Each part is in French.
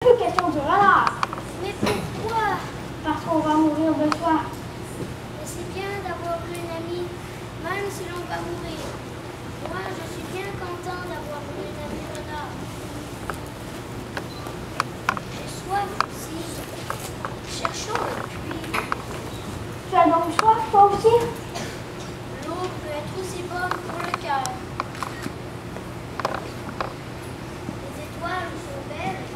Plus question du renard. Mais pourquoi? Parce qu'on va mourir de soif. Mais c'est bien d'avoir une amie, même si l'on va mourir. Moi, je suis bien content d'avoir une amie renard. J'ai soif aussi. Cherchons le puits. Tu as donc soif, toi aussi? L'eau peut être aussi bonne pour le cœur. Les étoiles sont belles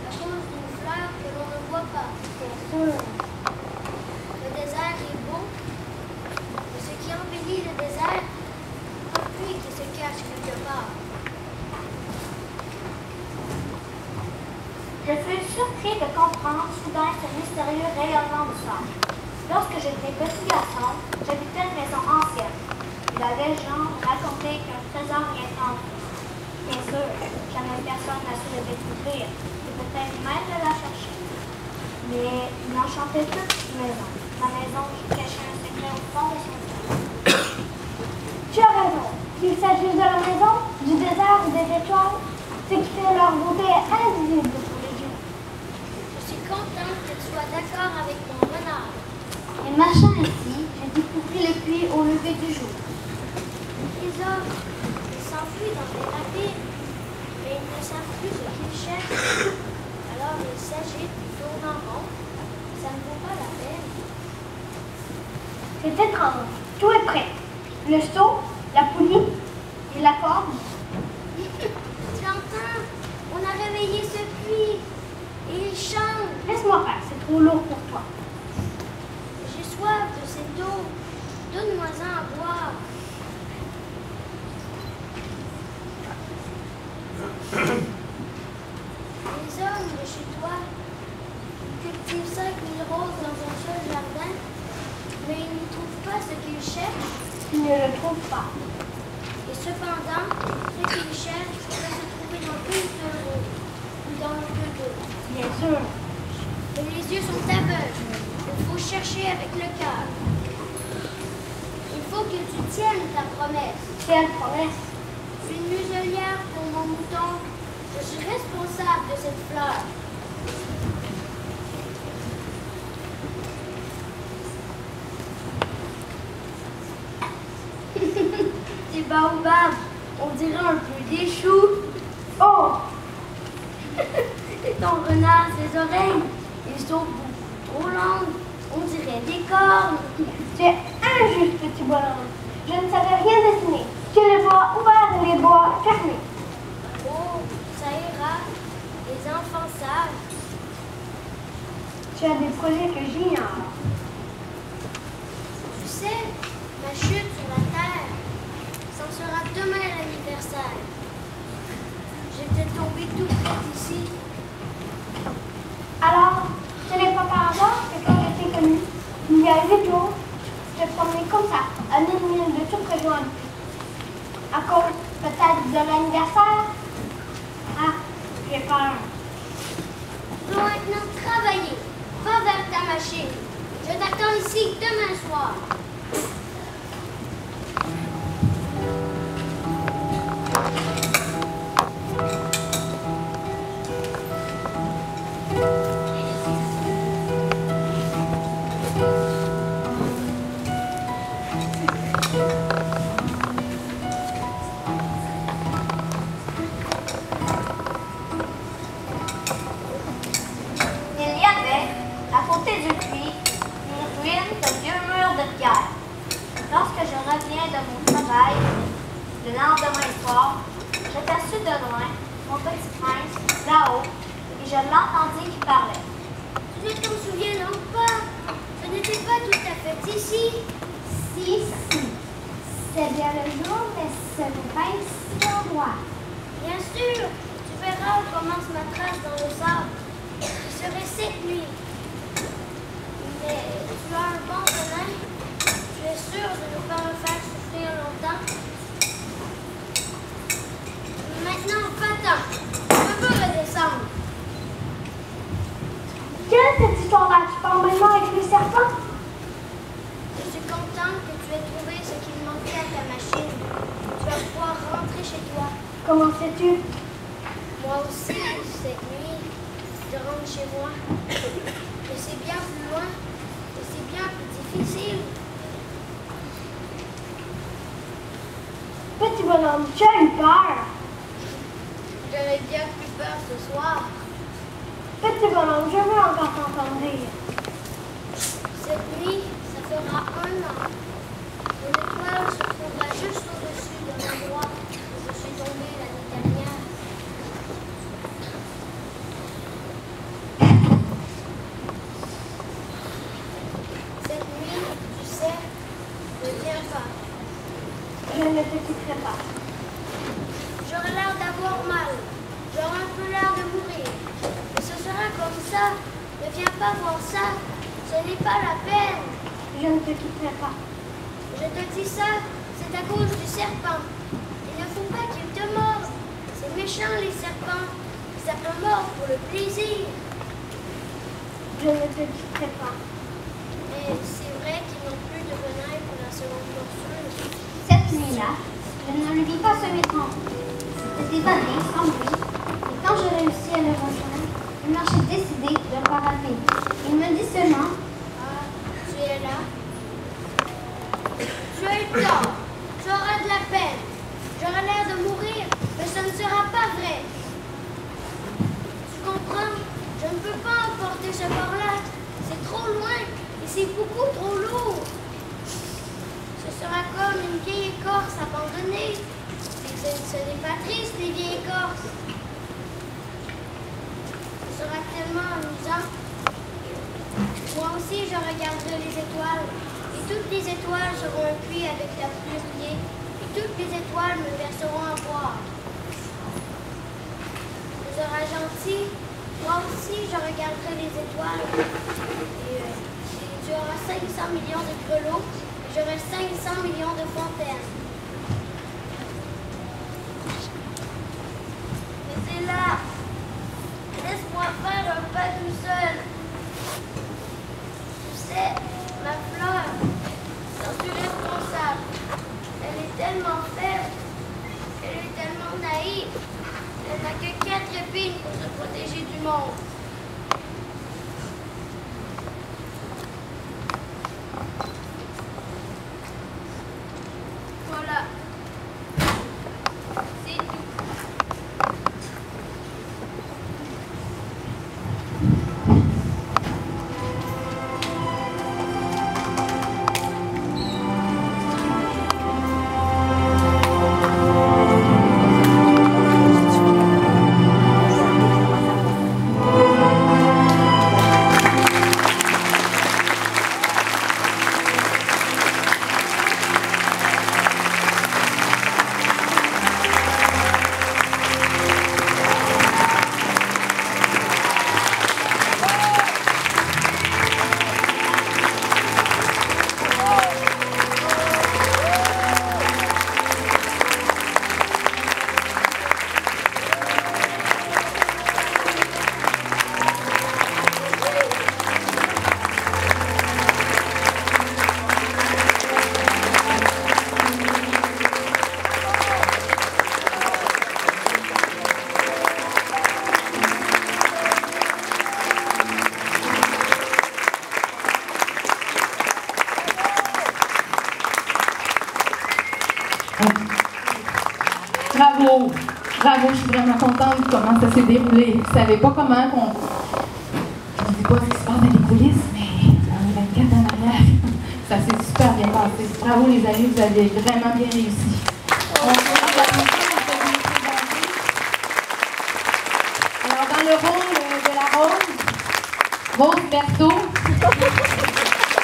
à cause d'une fleur que l'on ne voit pas. Bien sûr. Le désert est beau, mais ce qui embellit le désert, c'est un puits qui se cache quelque part. Je fus surpris de comprendre soudain ce mystérieux rayonnement du sol. Lorsque j'étais petit garçon, j'habitais une maison ancienne. Et la légende racontait qu'un trésor y était entré. Bien sûr, jamais personne n'a su le découvrir, et peut-être même de la chercher. Mais il enchantait toute une maison. La maison qui cachait un secret au fond de son cœur. Tu as raison. Qu'il s'agisse de la maison, du désert ou des étoiles, ce qui fait leur beauté est invisible pour les yeux. Je suis contente que tu sois d'accord avec mon renard. Et marchant ainsi, j'ai découvert le puits au lever du jour. Les hommes, ils s'enfuient dans les rapides, mais ils ne savent plus ce qu'ils cherchent. Alors ils s'agitent et tournent en rond. Ça ne vaut pas la peine. C'est étrange. Tout est prêt. Le seau, la poulie et la corde. Tu entends? On a réveillé ce puits et il chante. Laisse-moi faire, c'est trop lourd pour toi. J'ai soif de cette eau. Donne-moi-en à boire. Les hommes de chez toi cultivent 5000 roses dans un seul jardin, mais ils n'y trouvent pas ce qu'ils cherchent. Tu ne le trouves pas. Et cependant, ce qu'ils cherchent peut se trouver dans une seule rose ou dans le deux. Bien sûr. Et les yeux sont aveugles. Il faut chercher avec le cœur. Il faut que tu tiennes ta promesse. Quelle promesse? Je suis une muselière pour mon mouton. Je suis responsable de cette fleur. Des baobabs, on dirait un peu des choux. Oh! Et ton renard, ses oreilles, ils sont beaucoup trop longues. On dirait des cornes. Tu es injuste, petit bonhomme. Je ne savais rien dessiner. Que les bois ouverts et les bois fermés. Oh, ça ira. Les enfants savent. Tu as des projets que j'ignore. Tu sais, ma chute sur la terre, ça sera demain l'anniversaire. J'étais tombée tout près d'ici. Alors, ce n'est pas par hasard que quand je t'ai connu, il y a 8 jours, je te promenais comme ça, à 1000 milles de tout rejoindre. À cause peut-être de l'anniversaire? Ah, j'ai peur. Tu dois maintenant travailler. Va vers ta machine. Je t'attends ici demain soir. Il y avait, à côté du puits, une ruine de vieux murs de pierre. Lorsque je reviens de mon travail, le lendemain soir, j'aperçus de loin mon petit prince, là-haut, et je l'entendis qui parlait. Tu ne t'en souviens donc pas? Ce n'était pas tout à fait ici. Si. C'est bien le jour, mais ce n'est pas ici l'endroit. Bien sûr, tu verras où commence ma trace dans le sable. Ce serait cette nuit. Mais tu as un bon venin. Tu es sûr de ne pas me faire souffrir longtemps? Maintenant, va-t'en. Je veux redescendre. Quelle est cette histoire-là? Tu parles maintenant avec les serpents? Je suis contente que tu aies trouvé ce qu'il manquait à ta machine. Tu vas pouvoir rentrer chez toi. Comment sais-tu? Moi aussi, cette nuit, rendre chez moi. Mais c'est bien plus loin et c'est bien plus difficile. Petit bonhomme, tu as eu peur. J'avais bien plus peur ce soir. Petit bonhomme, je veux encore t'entendre rire. Cette nuit, ça fera 1 an. Mon étoile se trouvera juste au-dessus de l'endroit où je suis tombée l'année dernière. Cette nuit, tu sais, ne viens pas. Je ne te quitterai pas. J'aurai l'air d'avoir mal. J'aurai un peu l'air de mourir. Mais ce sera comme ça. Ne viens pas voir ça. Ce n'est pas la peine. Je ne te quitterai pas. Je te dis ça, c'est à cause du serpent. Il ne faut pas qu'il te morde. C'est méchant les serpents. Ça peut mordre pour le plaisir. Je ne te quitterai pas. Mais c'est vrai qu'ils n'ont plus de venin pour la seconde morsure. Cette nuit-là, je ne le vis pas se mettre en route. C'était évadé, sans bruit. Et quand je réussis à le rejoindre, il marchait décidé de le paraper. Il me dit seulement, Ah, tu es là. Tu as eu tort. Tu auras de la peine. J'aurai l'air de mourir, mais ce ne sera pas vrai. Tu comprends? Je ne peux pas emporter ce corps-là. C'est trop loin et c'est beaucoup trop lourd. Ce sera comme une vieille écorce abandonnée. Ce n'est pas triste, les vieilles écorces. Ce sera tellement amusant. Moi aussi, je regarderai les étoiles. Et toutes les étoiles seront un puits avec la pluie mouillée. Et toutes les étoiles me verseront à boire. Tu seras gentil. Moi aussi, je regarderai les étoiles. Et tu auras 500 millions de grelots. Et j'aurai 500 millions de fontaines. Mais c'est là. Laisse-moi faire un pas tout seul. Tu sais, ma fleur, j'en suis responsable. Elle est tellement faible. Elle est tellement naïve. Elle n'a que 4 épines pour se protéger du monde. Voilà. C'est tout. Bravo, bravo, je suis vraiment contente de comment ça s'est déroulé. Je ne savais pas comment qu'on... Je ne sais pas ce qui se passe dans les coulisses, mais on est 24 en arrière. Ça s'est super bien passé. Bravo les amis, vous avez vraiment bien réussi. Alors dans le rôle de la Rose Berthaud.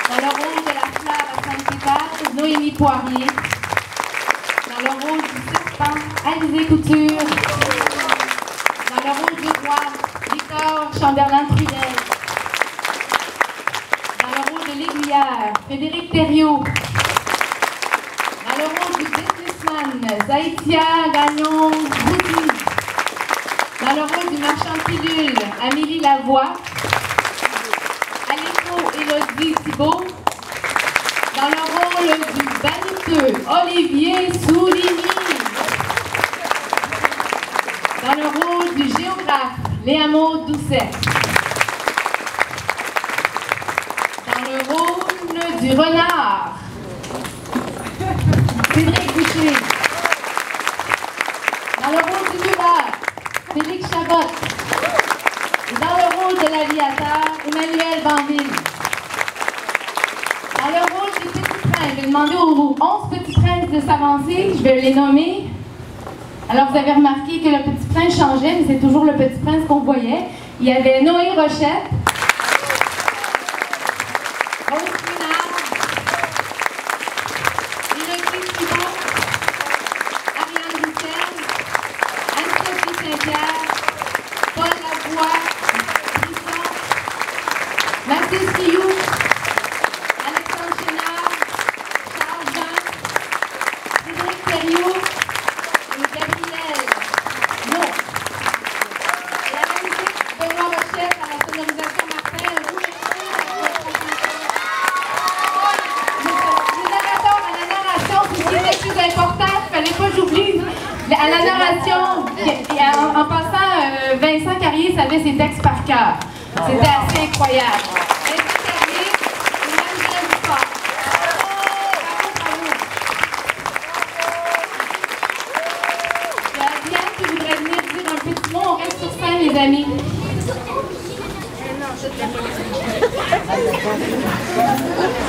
Dans le rôle de la fleur à Saint-Pétard, Noémie Poirier. Dans le rôle du serpent, Alizée Couture. Dans le rôle du roi, Victor Chamberlain-Trudel. Dans le rôle de l'aiguillère, Frédéric Thériault. Dans le rôle du businessman, Zaïtia Gagnon-Boudy. Dans le rôle du marchand de pilules, Amélie Lavoie. À l'écho, Élodie Thibault. Dans le rôle du vaniteux, Olivier Souligny. Dans le rôle du géographe, Léa Maud Doucet. du renard, Cédric Boucher. Dans le rôle du lutteur, Félix Chabot. Et dans le rôle de l'aviateur, Emmanuel Banville. Dans le rôle des petits princes, je vais demander aux 11 petits princes de s'avancer. Je vais les nommer. Alors, vous avez remarqué que le petit prince changeait, mais c'est toujours le petit prince qu'on voyait. Il y avait Noé Rochette, Rose Pinard, Élodie Thibault, Ariane Roussel, Anne-Sophie Saint-Pierre, Paul Lavoie, Brisson, Mathis Rioux, Alexandre Chénard, Charles Jean, Cédric Thériault et Gabriel Non. Et à la musique, Benoît Rochette, à la sonorisation Martin Rouge. Les narrateurs à la narration, c'est ce qui est le plus important, il ne fallait pas que j'oublie. À la narration, en passant, Vincent Carrier savait ses textes par cœur. C'était assez incroyable. Vincent Carrier et Marie-Jeanne Duport. Diane qui voudrait venir dire un petit mot, on reste sur scène, les amis.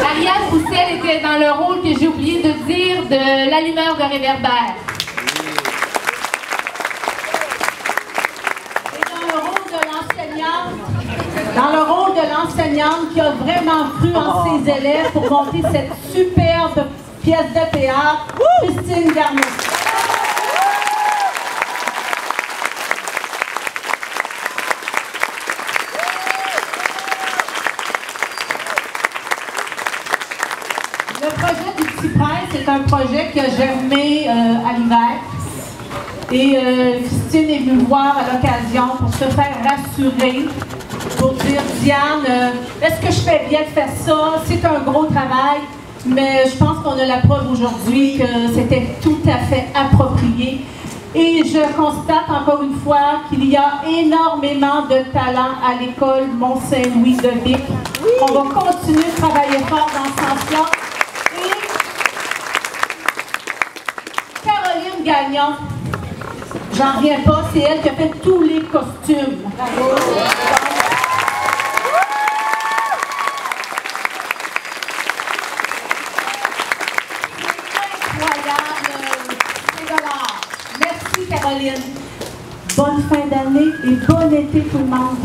Ariane Roussel était dans le rôle que j'ai oublié de dire de l'allumeur de réverbère. Dans le rôle de l'enseignante qui a vraiment cru en ses élèves pour monter cette superbe pièce de théâtre, Christine Garneau. Le projet du Petit Prince est un projet qui a germé à l'hiver. Et Christine est venue me voir à l'occasion pour se faire rassurer, pour dire « Diane, est-ce que je fais bien de faire ça? C'est un gros travail, mais je pense qu'on a la preuve aujourd'hui que c'était tout à fait approprié. » Et je constate encore une fois qu'il y a énormément de talent à l'école Mont-Saint-Louis de Vic. On va continuer de travailler fort dans ce sens-là. Et Caroline Gagnon, j'en reviens pas, c'est elle qui a fait tous les costumes. Bravo. Merci Caroline. Bonne fin d'année et bon été tout le monde.